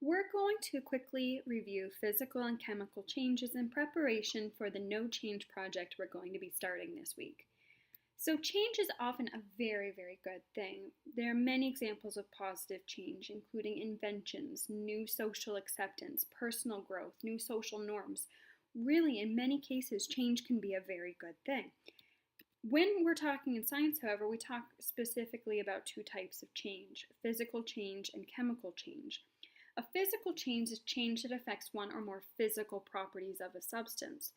We're going to quickly review physical and chemical changes in preparation for the No Change project we're going to be starting this week. So change is often a very good thing. There are many examples of positive change, including inventions, new social acceptance, personal growth, new social norms. Really, in many cases, change can be a very good thing. When we're talking in science, however, we talk specifically about two types of change: physical change and chemical change. A physical change is change that affects one or more physical properties of a substance.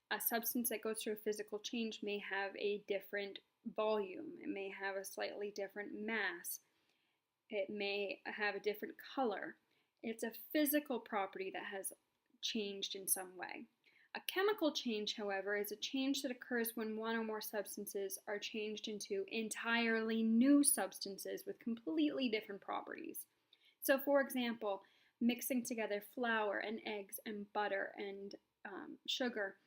A substance that goes through a physical change may have a different volume, it may have a slightly different mass, it may have a different color. It's a physical property that has changed in some way. A chemical change, however, is a change that occurs when one or more substances are changed into entirely new substances with completely different properties. So, for example, mixing together flour and eggs and butter and sugar,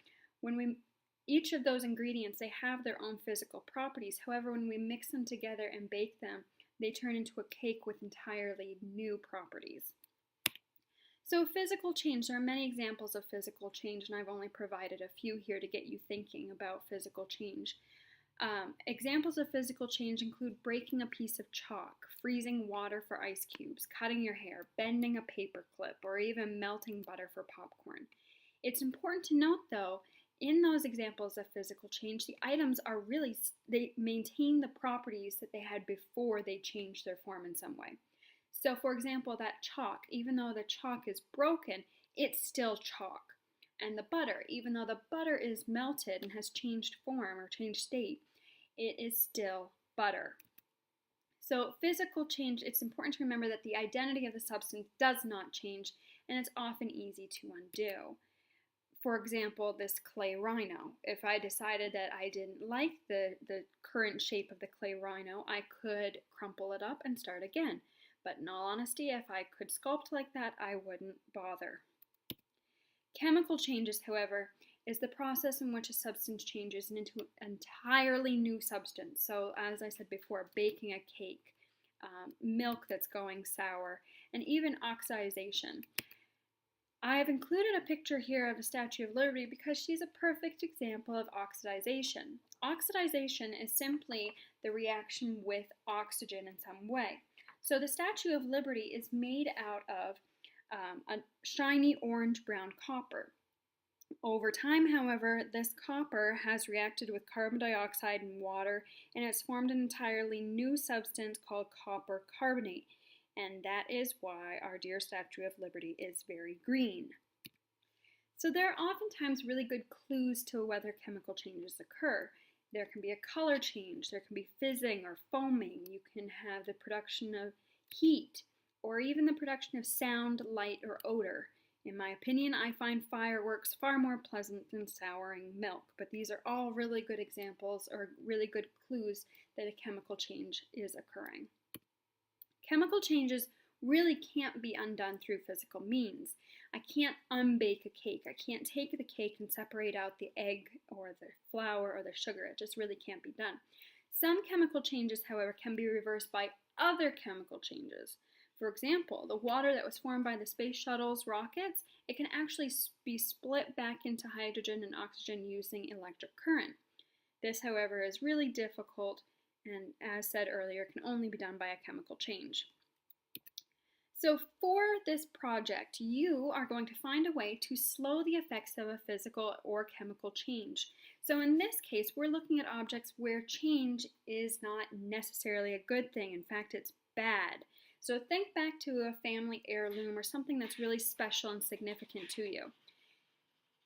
each of those ingredients, they have their own physical properties. However, when we mix them together and bake them, they turn into a cake with entirely new properties. So physical change, there are many examples of physical change, and I've only provided a few here to get you thinking about physical change. Examples of physical change include breaking a piece of chalk, freezing water for ice cubes, cutting your hair, bending a paper clip, or even melting butter for popcorn. It's important to note, though, in those examples of physical change, the items are they maintain the properties that they had before they changed their form in some way. So, for example, that chalk, even though the chalk is broken, it's still chalk. And the butter, even though the butter is melted and has changed form or changed state, it is still butter. So physical change, it's important to remember that the identity of the substance does not change, and it's often easy to undo. For example, this clay rhino. If I decided that I didn't like the current shape of the clay rhino, I could crumple it up and start again. But in all honesty, if I could sculpt like that, I wouldn't bother. Chemical changes, however, is the process in which a substance changes into an entirely new substance. So, as I said before, baking a cake, milk that's going sour, and even oxidization. I have included a picture here of the Statue of Liberty because she's a perfect example of oxidization. Oxidization is simply the reaction with oxygen in some way. So the Statue of Liberty is made out of a shiny orange-brown copper. Over time, however, this copper has reacted with carbon dioxide and water, and it's formed an entirely new substance called copper carbonate. And that is why our dear Statue of Liberty is very green. So there are oftentimes really good clues to whether chemical changes occur. There can be a color change, there can be fizzing or foaming, you can have the production of heat, or even the production of sound, light, or odor. In my opinion, I find fireworks far more pleasant than souring milk, but these are all really good examples or really good clues that a chemical change is occurring. Chemical changes really can't be undone through physical means. I can't unbake a cake. I can't take the cake and separate out the egg or the flour or the sugar. It just really can't be done. Some chemical changes, however, can be reversed by other chemical changes. For example, the water that was formed by the space shuttle's rockets, it can actually be split back into hydrogen and oxygen using electric current. This, however, is really difficult and, as said earlier, can only be done by a chemical change. So for this project, you are going to find a way to slow the effects of a physical or chemical change. So in this case, we're looking at objects where change is not necessarily a good thing. In fact, it's bad. So think back to a family heirloom or something that's really special and significant to you.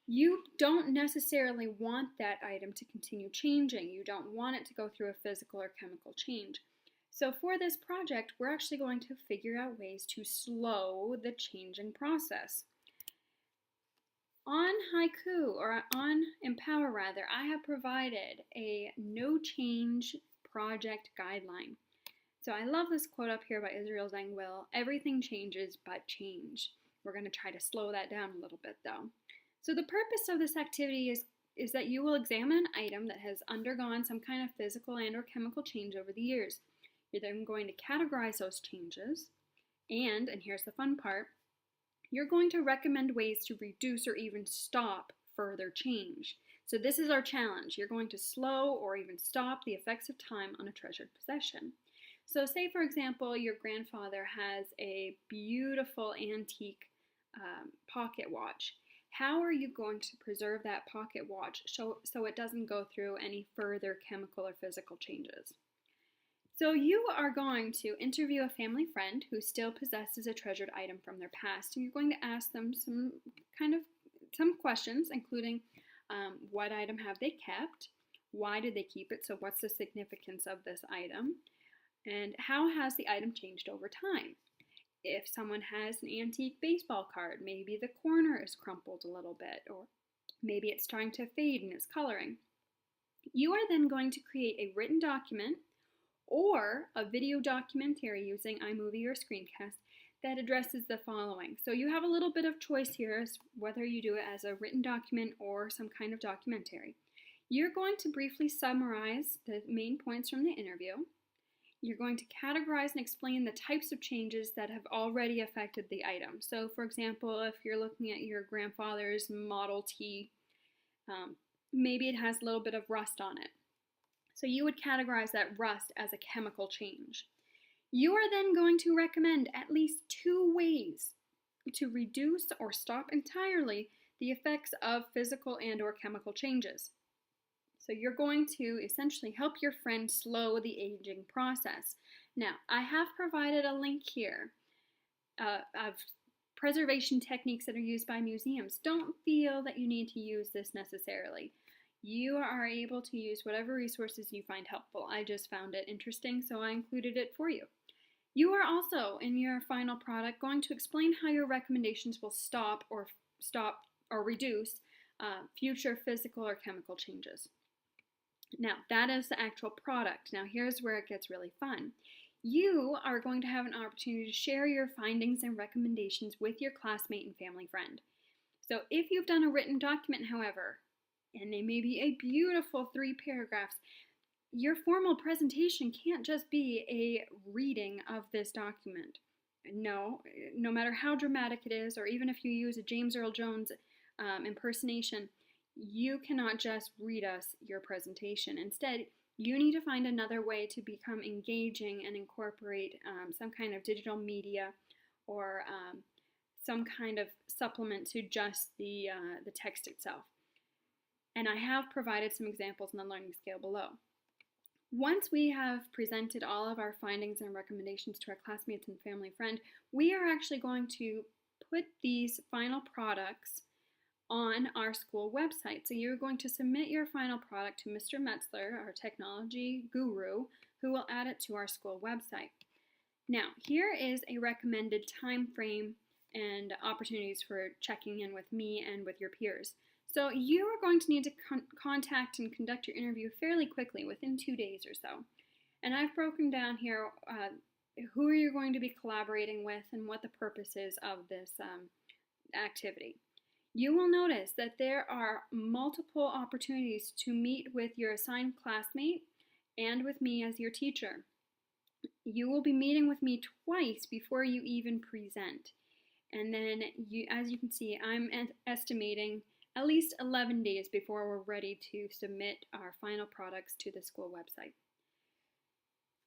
You don't necessarily want that item to continue changing. You don't want it to go through a physical or chemical change. So for this project, we're actually going to figure out ways to slow the changing process. On Haiku, or on Empower rather, I have provided a no change project guideline. So I love this quote up here by Israel Zangwill: everything changes but change. We're going to try to slow that down a little bit though. So the purpose of this activity is that you will examine an item that has undergone some kind of physical and or chemical change over the years. You're then going to categorize those changes, and here's the fun part, you're going to recommend ways to reduce or even stop further change. So this is our challenge. You're going to slow or even stop the effects of time on a treasured possession. So say, for example, your grandfather has a beautiful antique pocket watch. How are you going to preserve that pocket watch so it doesn't go through any further chemical or physical changes? So you are going to interview a family friend who still possesses a treasured item from their past, and you're going to ask them some questions, including what item have they kept, why did they keep it, so what's the significance of this item, and how has the item changed over time. If someone has an antique baseball card, maybe the corner is crumpled a little bit, or maybe it's starting to fade in its coloring. You are then going to create a written document or a video documentary using iMovie or Screencast that addresses the following. So you have a little bit of choice here as whether you do it as a written document or some kind of documentary. You're going to briefly summarize the main points from the interview. You're going to categorize and explain the types of changes that have already affected the item. So for example, if you're looking at your grandfather's Model T, maybe it has a little bit of rust on it. So you would categorize that rust as a chemical change. You are then going to recommend at least 2 ways to reduce or stop entirely the effects of physical and or chemical changes. So you're going to essentially help your friend slow the aging process. Now, I have provided a link here of preservation techniques that are used by museums. Don't feel that you need to use this necessarily. You are able to use whatever resources you find helpful. I just found it interesting, so I included it for you. You are also, in your final product, going to explain how your recommendations will stop or reduce future physical or chemical changes. Now, that is the actual product. Now, here's where it gets really fun. You are going to have an opportunity to share your findings and recommendations with your classmate and family friend. So if you've done a written document, however, and they may be a beautiful 3 paragraphs, your formal presentation can't just be a reading of this document. No matter how dramatic it is, or even if you use a James Earl Jones impersonation, you cannot just read us your presentation. Instead, you need to find another way to become engaging and incorporate some kind of digital media or some kind of supplement to just the text itself. And I have provided some examples in the learning scale below. Once we have presented all of our findings and recommendations to our classmates and family friend, we are actually going to put these final products on our school website. So you're going to submit your final product to Mr. Metzler, our technology guru, who will add it to our school website. Now, here is a recommended time frame and opportunities for checking in with me and with your peers. So you are going to need to contact and conduct your interview fairly quickly, within 2 days or so. And I've broken down here who are you going to be collaborating with and what the purpose is of this activity. You will notice that there are multiple opportunities to meet with your assigned classmate and with me as your teacher. You will be meeting with me twice before you even present. And then, as you can see, I'm estimating at least 11 days before we're ready to submit our final products to the school website.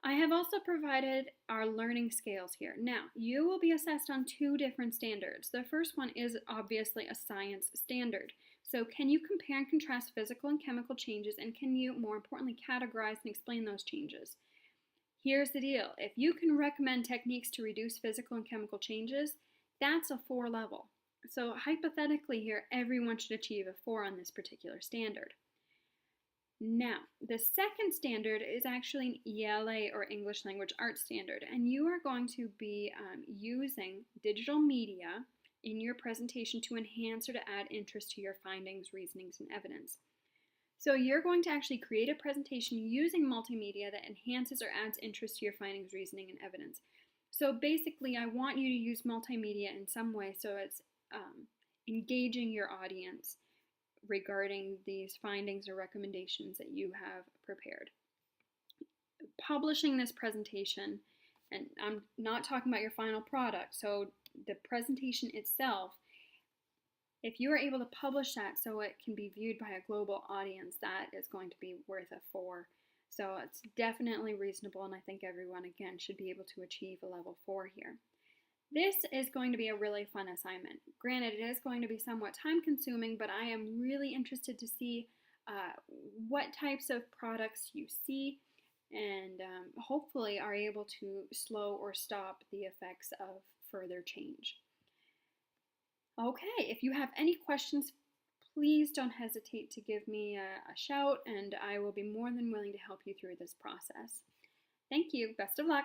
I have also provided our learning scales here. Now, you will be assessed on 2 different standards. The first one is obviously a science standard. So can you compare and contrast physical and chemical changes, and can you, more importantly, categorize and explain those changes? Here's the deal. If you can recommend techniques to reduce physical and chemical changes, that's a 4 level. So hypothetically here, everyone should achieve a 4 on this particular standard. Now, the second standard is actually an ELA, or English Language Arts standard, and you are going to be using digital media in your presentation to enhance or to add interest to your findings, reasonings, and evidence. So you're going to actually create a presentation using multimedia that enhances or adds interest to your findings, reasoning, and evidence. So basically, I want you to use multimedia in some way so it's engaging your audience regarding these findings or recommendations that you have prepared. Publishing this presentation, and I'm not talking about your final product, so the presentation itself, if you are able to publish that so it can be viewed by a global audience, that is going to be worth a 4. So it's definitely reasonable, and I think everyone, again, should be able to achieve a level 4 here. This is going to be a really fun assignment. Granted, it is going to be somewhat time consuming, but I am really interested to see what types of products you see, and hopefully are able to slow or stop the effects of further change. Okay, if you have any questions, please don't hesitate to give me a shout, and I will be more than willing to help you through this process. Thank you. Best of luck.